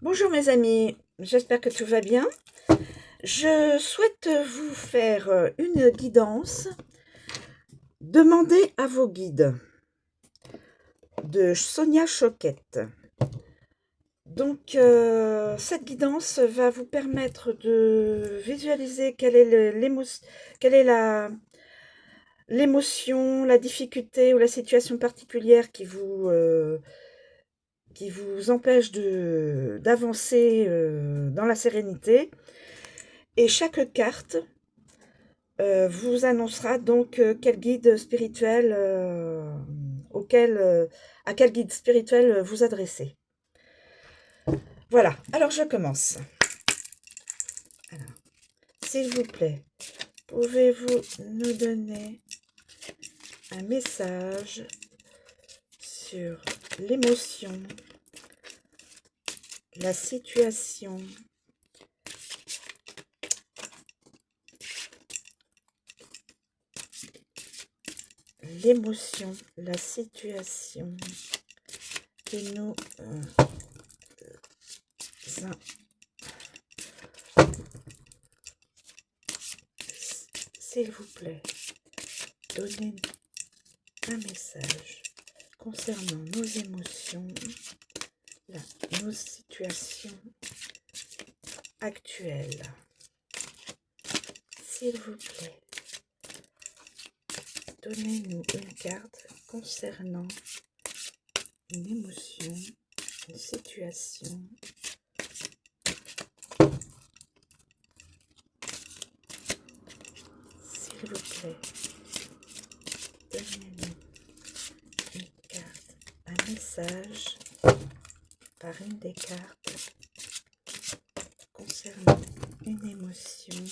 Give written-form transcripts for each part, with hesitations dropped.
Bonjour mes amis, j'espère que tout va bien. Je souhaite vous faire une guidance. Demandez à vos guides de Sonia Choquette. Donc cette guidance va vous permettre de visualiser quelle est l'émotion, la difficulté ou la situation particulière qui vous empêche d'avancer dans la sérénité. Et chaque carte vous annoncera donc quel guide spirituel à quel guide spirituel vous adressez. Voilà, alors je commence. Alors, s'il vous plaît, pouvez-vous nous donner un message sur l'émotion, la situation, la situation que nous s'il vous plaît, donnez un message concernant nos émotions, nos situations actuelles. S'il vous plaît, donnez-nous une carte concernant une émotion, une situation. S'il vous plaît, donnez-nous une carte, un message par une des cartes concernant une émotion,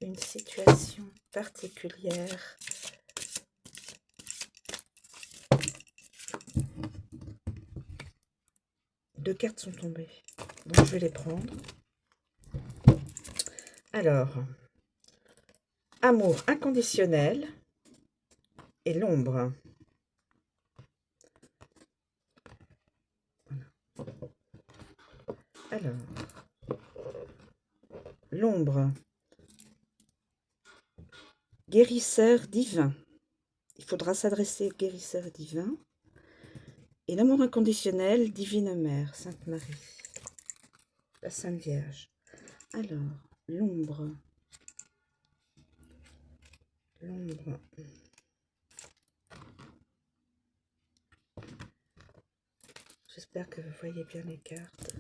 une situation particulière. Deux cartes sont tombées, donc je vais les prendre. Alors, amour inconditionnel et l'ombre. Alors, l'ombre, guérisseur divin. Il faudra s'adresser au guérisseur divin. Et l'amour inconditionnel, divine mère, Sainte Marie, la Sainte Vierge. Alors, l'ombre. J'espère que vous voyez bien les cartes.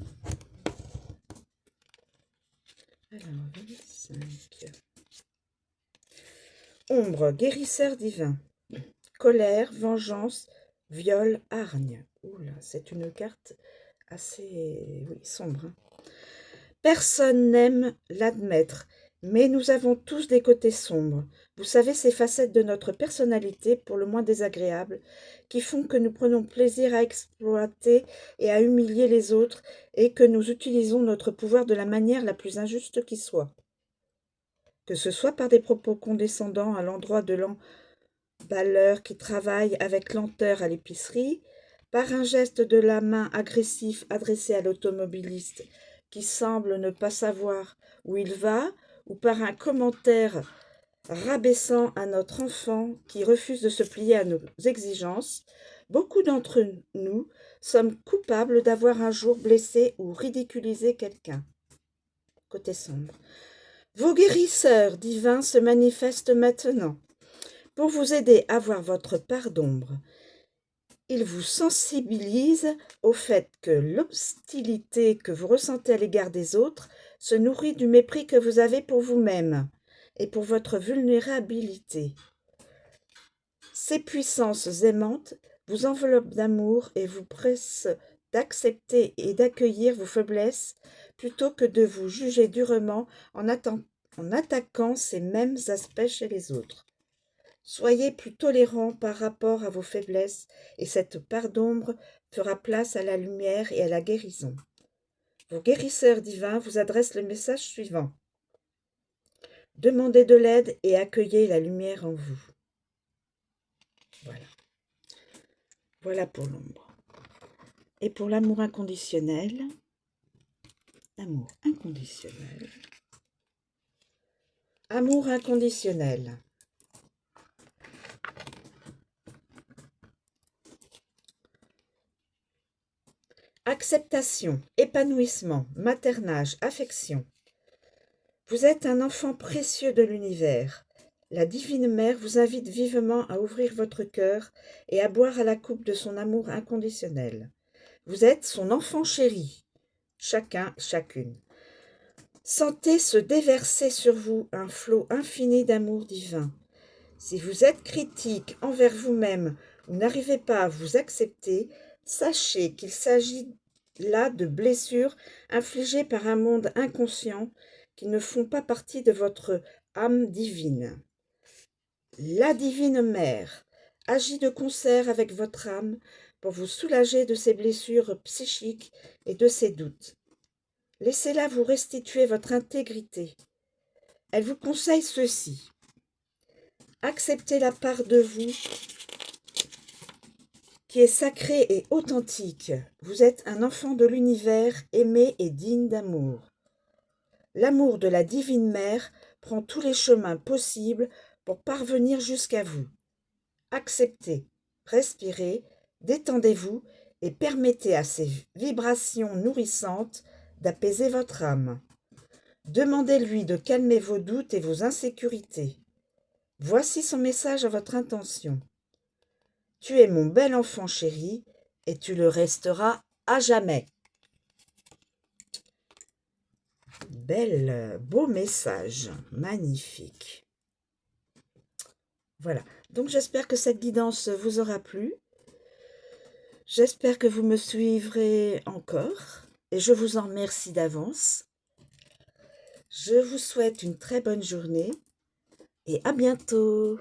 Alors, 25. Ombre, guérisseur divin. Colère, vengeance, viol, hargne. Oula, c'est une carte assez sombre. Hein. Personne n'aime l'admettre, mais nous avons tous des côtés sombres. Vous savez, ces facettes de notre personnalité, pour le moins désagréables, qui font que nous prenons plaisir à exploiter et à humilier les autres, et que nous utilisons notre pouvoir de la manière la plus injuste qui soit. Que ce soit par des propos condescendants à l'endroit de l'emballeur qui travaille avec lenteur à l'épicerie, par un geste de la main agressif adressé à l'automobiliste qui semble ne pas savoir où il va, ou par un commentaire rabaissant à notre enfant qui refuse de se plier à nos exigences, beaucoup d'entre nous sommes coupables d'avoir un jour blessé ou ridiculisé quelqu'un. Côté sombre. Vos guérisseurs divins se manifestent maintenant pour vous aider à voir votre part d'ombre. Ils vous sensibilisent au fait que l'hostilité que vous ressentez à l'égard des autres se nourrit du mépris que vous avez pour vous-même et pour votre vulnérabilité. Ces puissances aimantes vous enveloppent d'amour et vous pressent d'accepter et d'accueillir vos faiblesses plutôt que de vous juger durement en attaquant ces mêmes aspects chez les autres. Soyez plus tolérants par rapport à vos faiblesses et cette part d'ombre fera place à la lumière et à la guérison. Vos guérisseurs divins vous adressent le message suivant. Demandez de l'aide et accueillez la lumière en vous. Voilà. Voilà pour l'ombre. Et pour l'amour inconditionnel, Amour inconditionnel. Amour inconditionnel. Acceptation, épanouissement, maternage, affection. Vous êtes un enfant précieux de l'univers. La divine mère vous invite vivement à ouvrir votre cœur et à boire à la coupe de son amour inconditionnel. Vous êtes son enfant chéri, chacun, chacune. Sentez se déverser sur vous un flot infini d'amour divin. Si vous êtes critique envers vous-même ou n'arrivez pas à vous accepter, sachez qu'il s'agit là de blessures infligées par un monde inconscient qui ne font pas partie de votre âme divine. La divine mère agit de concert avec votre âme pour vous soulager de ces blessures psychiques et de ces doutes. Laissez-la vous restituer votre intégrité. Elle vous conseille ceci. Acceptez la part de vous qui est sacrée et authentique. Vous êtes un enfant de l'univers aimé et digne d'amour. L'amour de la divine mère prend tous les chemins possibles pour parvenir jusqu'à vous. Acceptez, respirez, détendez-vous et permettez à ces vibrations nourrissantes d'apaiser votre âme. Demandez-lui de calmer vos doutes et vos insécurités. Voici son message à votre intention. Tu es mon bel enfant chéri et tu le resteras à jamais. Beau message, magnifique. Voilà, donc j'espère que cette guidance vous aura plu. J'espère que vous me suivrez encore et je vous en remercie d'avance. Je vous souhaite une très bonne journée et à bientôt.